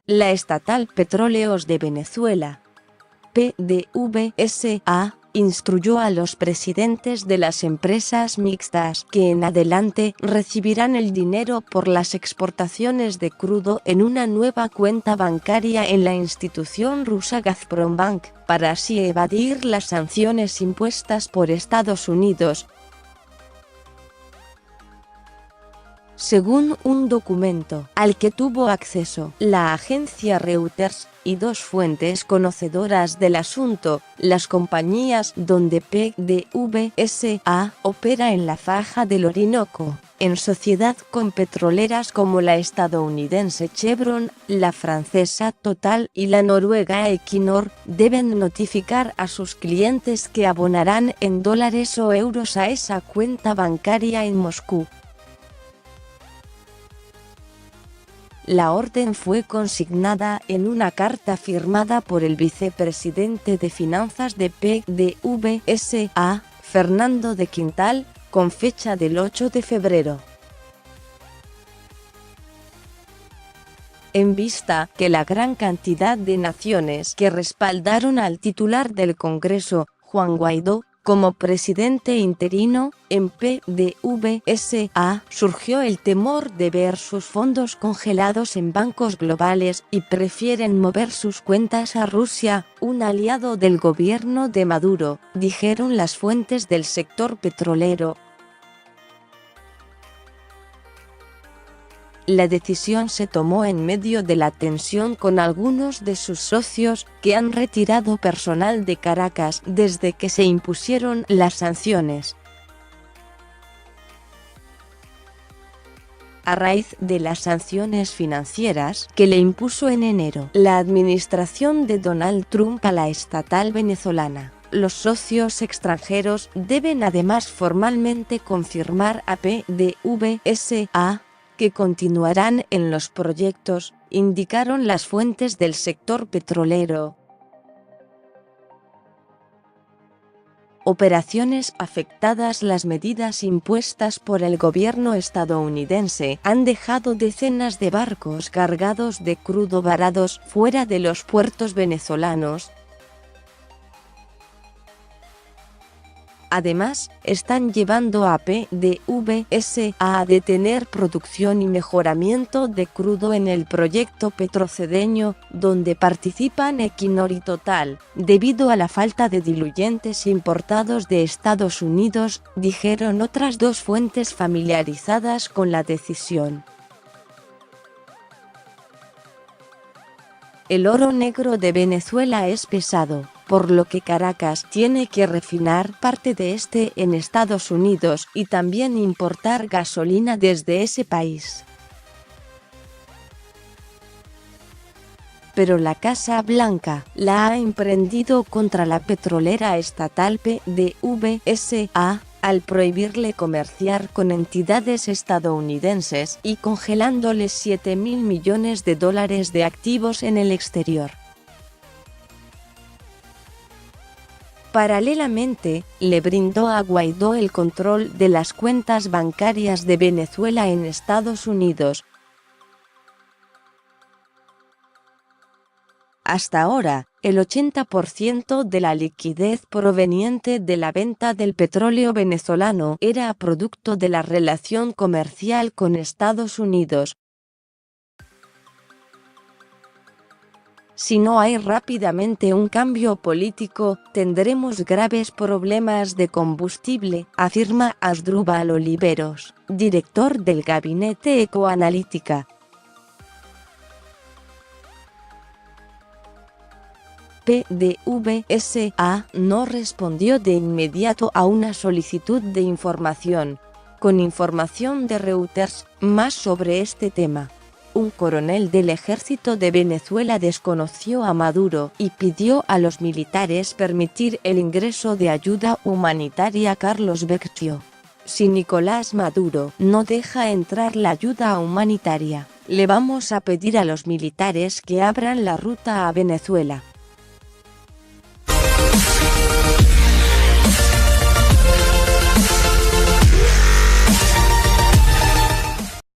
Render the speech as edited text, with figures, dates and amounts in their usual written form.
La estatal Petróleos de Venezuela, PDVSA, instruyó a los presidentes de las empresas mixtas que en adelante recibirán el dinero por las exportaciones de crudo en una nueva cuenta bancaria en la institución rusa Gazprombank, para así evadir las sanciones impuestas por Estados Unidos. Según un documento al que tuvo acceso la agencia Reuters y dos fuentes conocedoras del asunto, las compañías donde PDVSA opera en la faja del Orinoco, en sociedad con petroleras como la estadounidense Chevron, la francesa Total y la noruega Equinor, deben notificar a sus clientes que abonarán en dólares o euros a esa cuenta bancaria en Moscú. La orden fue consignada en una carta firmada por el vicepresidente de Finanzas de PDVSA, Fernando de Quintal, con fecha del 8 de febrero. En vista que la gran cantidad de naciones que respaldaron al titular del Congreso, Juan Guaidó, como presidente interino, en PDVSA surgió el temor de ver sus fondos congelados en bancos globales y prefieren mover sus cuentas a Rusia, un aliado del gobierno de Maduro, dijeron las fuentes del sector petrolero. La decisión se tomó en medio de la tensión con algunos de sus socios, que han retirado personal de Caracas desde que se impusieron las sanciones. A raíz de las sanciones financieras que le impuso en enero la administración de Donald Trump a la estatal venezolana, los socios extranjeros deben además formalmente confirmar a PDVSA que continuarán en los proyectos, indicaron las fuentes del sector petrolero. Operaciones afectadas. Las medidas impuestas por el gobierno estadounidense han dejado decenas de barcos cargados de crudo varados fuera de los puertos venezolanos. Además, están llevando a PDVSA a detener producción y mejoramiento de crudo en el proyecto petrocedeño, donde participan Equinor y Total, debido a la falta de diluyentes importados de Estados Unidos, dijeron otras dos fuentes familiarizadas con la decisión. El oro negro de Venezuela es pesado, por lo que Caracas tiene que refinar parte de este en Estados Unidos y también importar gasolina desde ese país. Pero la Casa Blanca la ha emprendido contra la petrolera estatal PDVSA, al prohibirle comerciar con entidades estadounidenses y congelándoles $7.000 millones de activos en el exterior. Paralelamente, le brindó a Guaidó el control de las cuentas bancarias de Venezuela en Estados Unidos. Hasta ahora, el 80% de la liquidez proveniente de la venta del petróleo venezolano era producto de la relación comercial con Estados Unidos. Si no hay rápidamente un cambio político, tendremos graves problemas de combustible, afirma Asdrúbal Oliveros, director del Gabinete Ecoanalítica. PDVSA no respondió de inmediato a una solicitud de información. Con información de Reuters, más sobre este tema. Un coronel del ejército de Venezuela desconoció a Maduro y pidió a los militares permitir el ingreso de ayuda humanitaria a Carlos Vecchio. Si Nicolás Maduro no deja entrar la ayuda humanitaria, le vamos a pedir a los militares que abran la ruta a Venezuela.